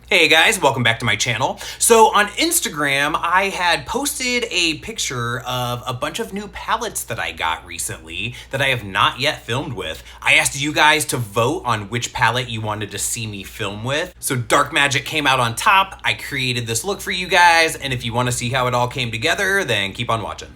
Hey guys, welcome back to my channel. So on Instagram, I had posted a picture of a bunch of new palettes that I got recently that I have not yet filmed with. I asked you guys to vote on which palette you wanted to see me film with. So Dark Magic came out on top. I created this look for you guys, and if you want to see how it all came together, then keep on watching.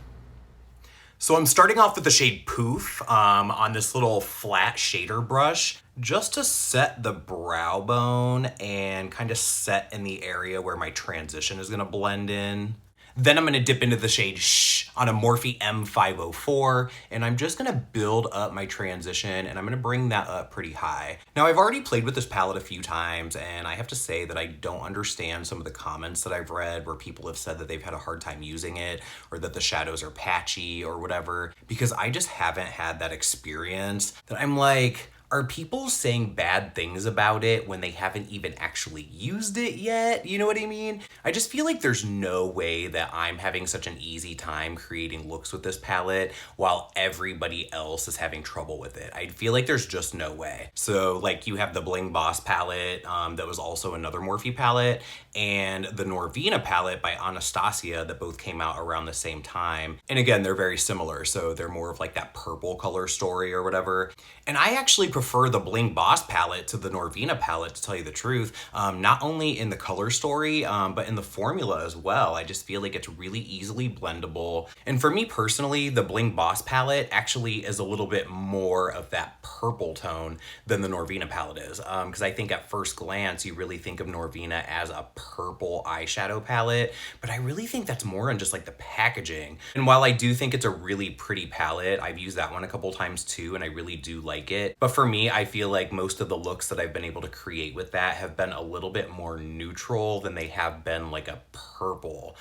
So I'm starting off with the shade Poof on this little flat shader brush just to set the brow bone and kind of set in the area where my transition is going to blend in. Then I'm going to dip into the shade Shh on a Morphe M504, and I'm just going to build up my transition, and I'm going to bring that up pretty high. Now, I've already played with this palette a few times, and I have to say that I don't understand some of the comments that I've read where people have said that they've had a hard time using it, or that the shadows are patchy or whatever, because I just haven't had that experience that I'm like, are people saying bad things about it when they haven't even actually used it yet? You know what I mean? I just feel like there's no way that I'm having such an easy time creating looks with this palette while everybody else is having trouble with it. I feel like there's just no way. So like you have the Bling Boss palette that was also another Morphe palette, and the Norvina palette by Anastasia that both came out around the same time. And again, they're very similar. So they're more of like that purple color story or whatever. And I actually prefer the Bling Boss palette to the Norvina palette, to tell you the truth, not only in the color story, but in the formula as well. I just feel like it's really easily blendable. And for me personally, the Bling Boss palette actually is a little bit more of that purple tone than the Norvina palette is. Because I think at first glance, you really think of Norvina as a purple eyeshadow palette, but I really think that's more in just like the packaging. And while I do think it's a really pretty palette, I've used that one a couple times too, and I really do like it. But for me, I feel like most of the looks that I've been able to create with that have been a little bit more neutral than they have been like a purple.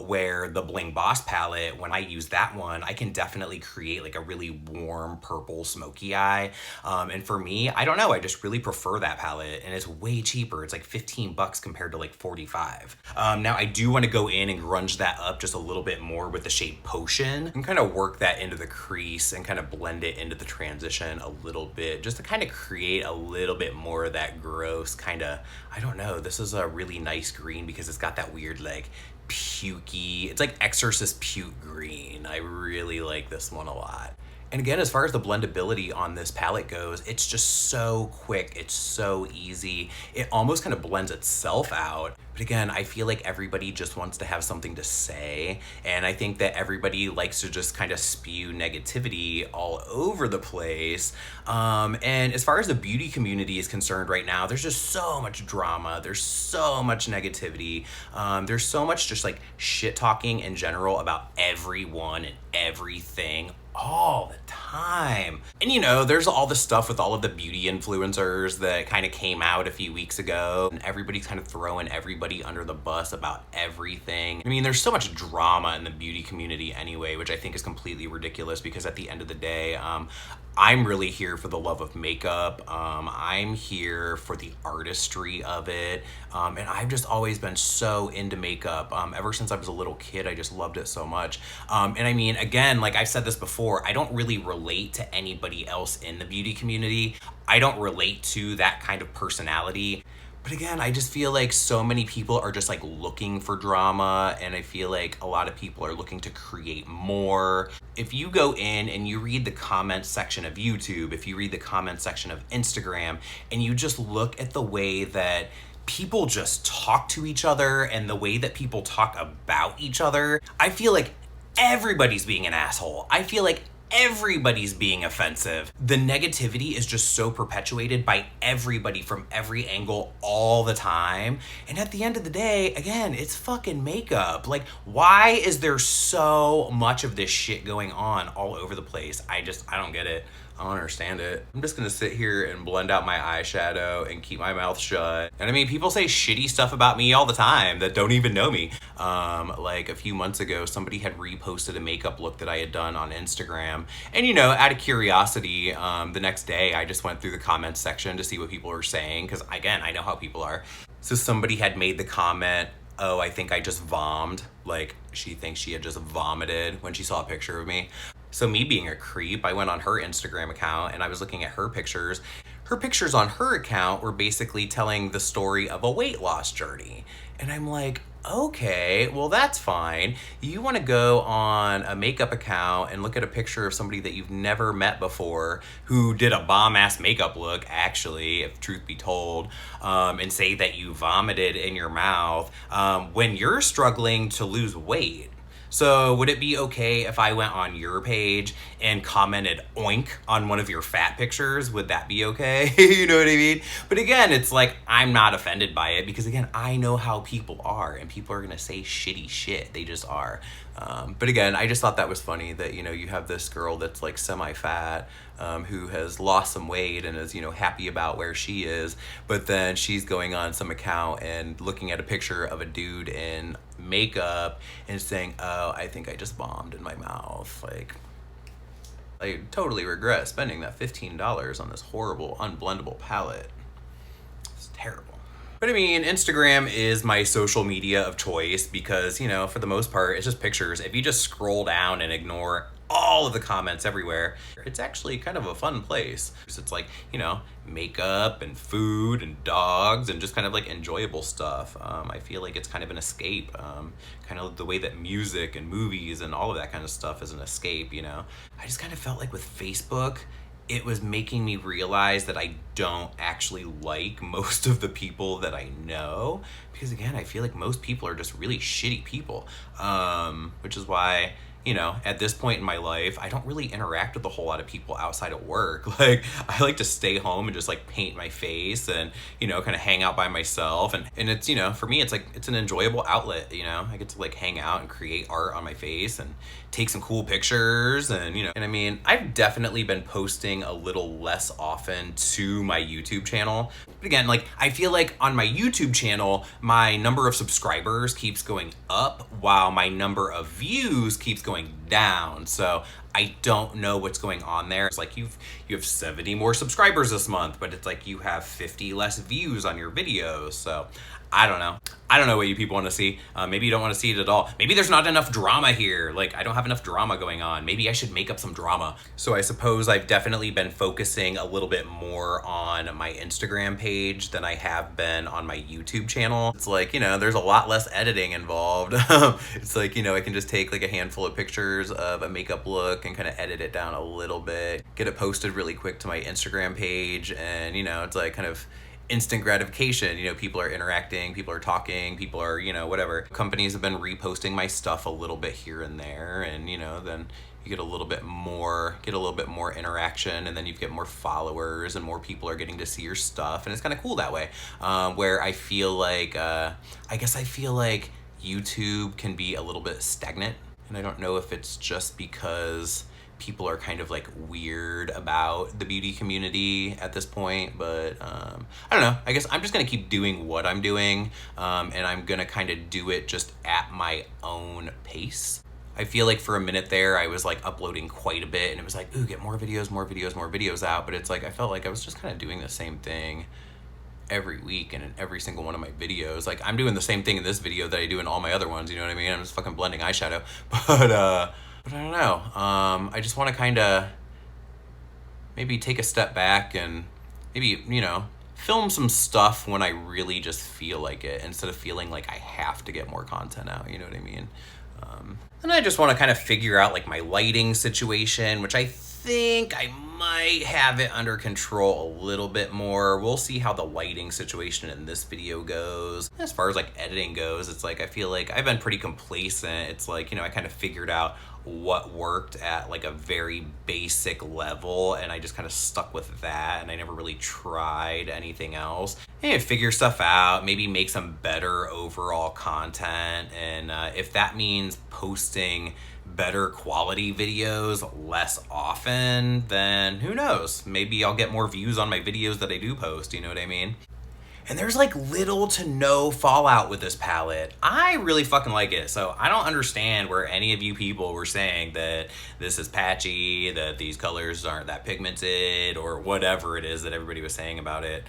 Where the Bling Boss palette, when I use that one, I can definitely create like a really warm purple smoky eye. And for me, I don't know, I just really prefer that palette, and it's way cheaper. It's like 15 bucks compared to like 45. Now I do want to go in and grunge that up just a little bit more with the shade Potion and kind of work that into the crease and kind of blend it into the transition a little bit, just to kind of create a little bit more of that gross kind of, I don't know, this is a really nice green because it's got that weird like pukey, it's like Exorcist puke green. I really like this one a lot. And again, as far as the blendability on this palette goes, it's just so quick, it's so easy. It almost kind of blends itself out. But again, I feel like everybody just wants to have something to say. And I think that everybody likes to just kind of spew negativity all over the place. And as far as the beauty community is concerned right now, there's just so much drama. There's so much negativity. There's so much just like shit talking in general about everyone and everything all the time. And you know, there's all the stuff with all of the beauty influencers that kind of came out a few weeks ago, and everybody's kind of throwing everybody under the bus about everything. I mean, there's so much drama in the beauty community anyway, which I think is completely ridiculous, because at the end of the day, I'm really here for the love of makeup. I'm here for the artistry of it. And I've just always been so into makeup. Ever since I was a little kid, I just loved it so much. And I mean, again, like I've said this before, I don't really relate to anybody else in the beauty community. I don't relate to that kind of personality. But again, I just feel like so many people are just like looking for drama, and I feel like a lot of people are looking to create more. If you go in and you read the comment section of YouTube, if you read the comment section of Instagram, and you just look at the way that people just talk to each other and the way that people talk about each other, I feel like everybody's being an asshole. I feel like everybody's being offensive. The negativity is just so perpetuated by everybody from every angle all the time. And at the end of the day, again, it's fucking makeup. Like, why is there so much of this shit going on all over the place? I don't get it. I don't understand it. I'm just gonna sit here and blend out my eyeshadow and keep my mouth shut. And I mean, people say shitty stuff about me all the time that don't even know me. Like a few months ago, somebody had reposted a makeup look that I had done on Instagram. And you know, out of curiosity, the next day I just went through the comments section to see what people were saying, because again, I know how people are. So somebody had made the comment, "Oh, I think I just vommed." Like, she thinks she had just vomited when she saw a picture of me. So me being a creep, I went on her Instagram account and I was looking at her pictures. Her pictures on her account were basically telling the story of a weight loss journey. And I'm like, okay, well, that's fine. You want to go on a makeup account and look at a picture of somebody that you've never met before who did a bomb-ass makeup look, actually, if truth be told, and say that you vomited in your mouth when you're struggling to lose weight. So would it be okay if I went on your page and commented oink on one of your fat pictures? Would that be okay? You know what I mean? But again, it's like, I'm not offended by it because again, I know how people are and people are gonna say shitty shit. They just are. But again, I just thought that was funny that, you know, you have this girl that's like semi-fat who has lost some weight and is, you know, happy about where she is, but then she's going on some account and looking at a picture of a dude in makeup and saying, oh, I think I just bombed in my mouth. Like, I totally regret spending that $15 on this horrible unblendable palette. It's terrible. But I mean, Instagram is my social media of choice because, you know, for the most part, it's just pictures. If you just scroll down and ignore all of the comments everywhere, it's actually kind of a fun place. It's like, you know, makeup and food and dogs and just kind of like enjoyable stuff. I feel like it's kind of an escape, kind of the way that music and movies and all of that kind of stuff is an escape, you know. I just kind of felt like with Facebook, it was making me realize that I don't actually like most of the people that I know, because again, I feel like most people are just really shitty people, which is why, you know, at this point in my life, I don't really interact with a whole lot of people outside of work. Like, I like to stay home and just like paint my face and, you know, kind of hang out by myself. And it's, you know, for me, it's like, it's an enjoyable outlet, you know, I get to like hang out and create art on my face and take some cool pictures and, you know, and I mean, I've definitely been posting a little less often to my YouTube channel. But again, like, I feel like on my YouTube channel, my number of subscribers keeps going up while my number of views keeps going down. So I don't know what's going on there. It's like you have 70 more subscribers this month, but it's like you have 50 less views on your videos. So I don't know. I don't know what you people want to see. Maybe you don't want to see it at all. Maybe there's not enough drama here. Like, I don't have enough drama going on. Maybe I should make up some drama. So I suppose I've definitely been focusing a little bit more on my Instagram page than I have been on my YouTube channel. It's like, you know, there's a lot less editing involved. It's like, you know, I can just take like a handful of pictures of a makeup look and kind of edit it down a little bit, get it posted really quick to my Instagram page, and, you know, it's like kind of instant gratification. You know, people are interacting, people are talking, people are, you know, whatever. Companies have been reposting my stuff a little bit here and there, and, you know, then you get a little bit more interaction, and then you get more followers and more people are getting to see your stuff, and it's kind of cool that way. Where I feel like, I guess I feel like YouTube can be a little bit stagnant, and I don't know if it's just because people are kind of like weird about the beauty community at this point, but I don't know. I guess I'm just gonna keep doing what I'm doing, and I'm gonna kind of do it just at my own pace. I feel like for a minute there, I was like uploading quite a bit, and it was like, ooh, get more videos out, but it's like, I felt like I was just kind of doing the same thing every week and in every single one of my videos. Like, I'm doing the same thing in this video that I do in all my other ones, you know what I mean? I'm just fucking blending eyeshadow, but I don't know. I just want to kind of maybe take a step back and maybe, you know, film some stuff when I really just feel like it, instead of feeling like I have to get more content out, you know what I mean? And I just want to kind of figure out like my lighting situation, which I think I might have it under control a little bit more. We'll see how the lighting situation in this video goes. As far as like editing goes, it's like I feel like I've been pretty complacent. It's like, you know, I kind of figured out what worked at like a very basic level, and I just kind of stuck with that, and I never really tried anything else. And figure stuff out, maybe make some better overall content, and if that means posting better quality videos less often, then who knows? Maybe I'll get more views on my videos that I do post, you know what I mean? And there's like little to no fallout with this palette. I really fucking like it. So I don't understand where any of you people were saying that this is patchy, that these colors aren't that pigmented, or whatever it is that everybody was saying about it.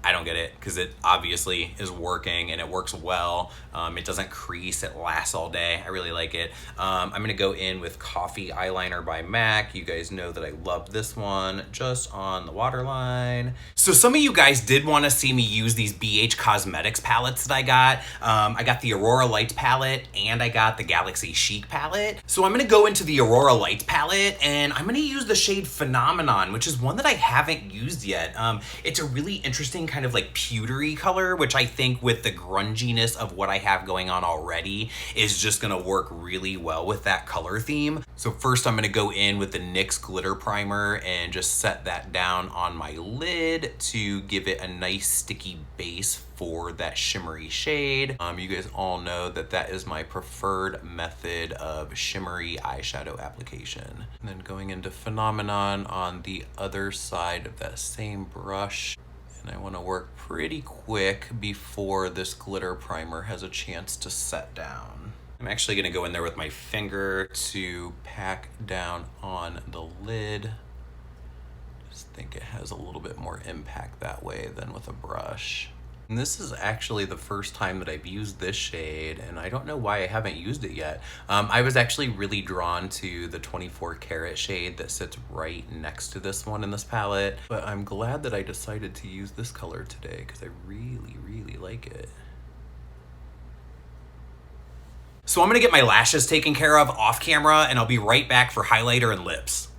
I don't get it because it obviously is working and it works well. It doesn't crease, it lasts all day. I really like it. I'm gonna go in with Coffee Eyeliner by MAC. You guys know that I love this one, just on the waterline. So some of you guys did wanna see me use these BH Cosmetics palettes that I got. I got the Aurora Lights palette and I got the Galaxy Chic palette. So I'm gonna go into the Aurora Lights palette and I'm gonna use the shade Phenomenon, which is one that I haven't used yet. It's a really interesting kind of like pewtery color, which I think with the grunginess of what I have going on already is just gonna work really well with that color theme. So first I'm gonna go in with the NYX glitter primer and just set that down on my lid to give it a nice sticky base for that shimmery shade. You guys all know that that is my preferred method of shimmery eyeshadow application. And then going into Phenomenon on the other side of that same brush. And I want to work pretty quick before this glitter primer has a chance to set down. I'm actually going to go in there with my finger to pack down on the lid. Just think it has a little bit more impact that way than with a brush. And this is actually the first time that I've used this shade, and I don't know why I haven't used it yet. I was actually really drawn to the 24 karat shade that sits right next to this one in this palette, but I'm glad that I decided to use this color today because I really, really like it. So I'm gonna get my lashes taken care of off camera, and I'll be right back for highlighter and lips.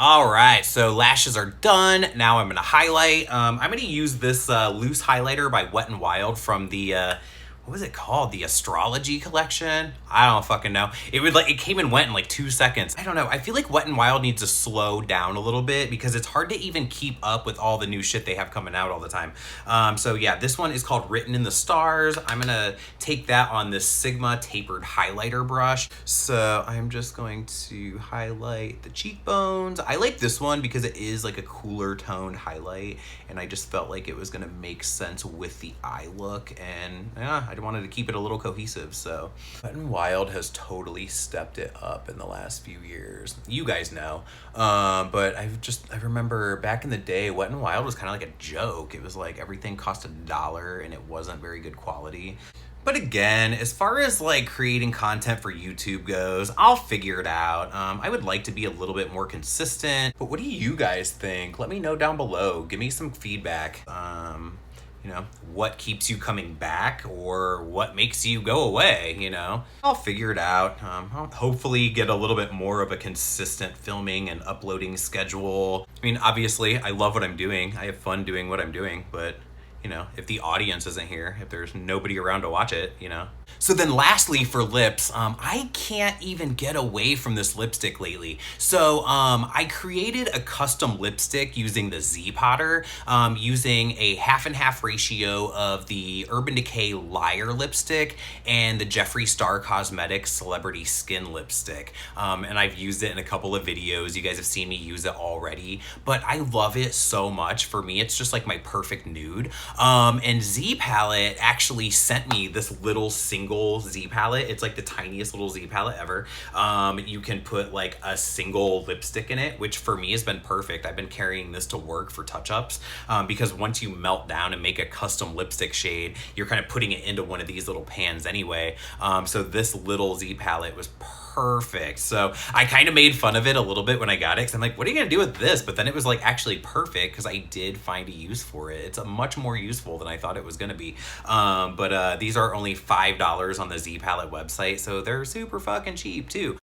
All right, so lashes are done. Now I'm gonna highlight. I'm gonna use this loose highlighter by Wet n Wild from the, what was it called? The Astrology collection? I don't fucking know. It came and went in like 2 seconds. I don't know. I feel like Wet n Wild needs to slow down a little bit because it's hard to even keep up with all the new shit they have coming out all the time. So yeah, this one is called Written in the Stars. I'm gonna take that on this Sigma tapered highlighter brush. So I'm just going to highlight the cheekbones. I like this one because it is like a cooler toned highlight, and I just felt like it was gonna make sense with the eye look, and yeah, I wanted to keep it a little cohesive. So Wet n Wild has totally stepped it up in the last few years. You guys know. But I remember back in the day, Wet n Wild was kind of like a joke. It was like everything cost $1 and it wasn't very good quality. But again, as far as like creating content for YouTube goes, I'll figure it out. I would like to be a little bit more consistent, but what do you guys think? Let me know down below. Give me some feedback. You know, what keeps you coming back or what makes you go away, you know? I'll figure it out. I'll hopefully get a little bit more of a consistent filming and uploading schedule. I mean, obviously, I love what I'm doing. I have fun doing what I'm doing, but you know, if the audience isn't here, if there's nobody around to watch it, you know. So then lastly for lips, I can't even get away from this lipstick lately. So I created a custom lipstick using the Z Potter, using a 50/50 ratio of the Urban Decay Liar lipstick and the Jeffree Star Cosmetics Celebrity Skin lipstick. And I've used it in a couple of videos. You guys have seen me use it already, but I love it so much. For me, it's just like my perfect nude. And Z Palette actually sent me this little single Z palette. It's like the tiniest little Z palette ever. You can put like a single lipstick in it, which for me has been perfect. I've been carrying this to work for touch-ups because once you melt down and make a custom lipstick shade, you're kind of putting it into one of these little pans anyway. So this little Z palette was perfect. So I kind of made fun of it a little bit when I got it because I'm like, what are you gonna do with this? But then it was like actually perfect because I did find a use for it. It's a much more useful than I thought it was gonna be. But these are only $5 on the Z Palette website, so they're super fucking cheap too.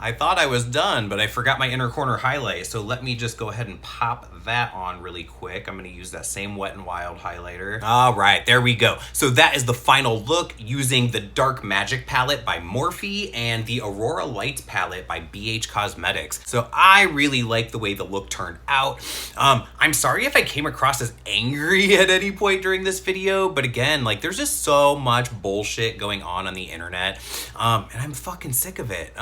I thought I was done, but I forgot my inner corner highlight, so let me just go ahead and pop that on really quick. I'm gonna use that same Wet n Wild highlighter. All right, there we go. So that is the final look using the Dark Magic palette by Morphe and the Aurora Lights palette by BH Cosmetics. So I really like the way the look turned out. I'm sorry if I came across as angry at any point during this video, but again, like there's just so much bullshit going on the internet, and I'm fucking sick of it.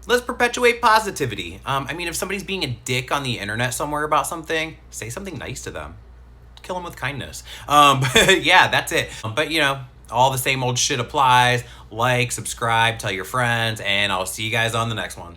Let's perpetuate positivity. I mean, if somebody's being a dick on the internet somewhere about something, say something nice to them. Kill them with kindness. But yeah, that's it. But you know, all the same old shit applies. Like, subscribe, tell your friends, and I'll see you guys on the next one.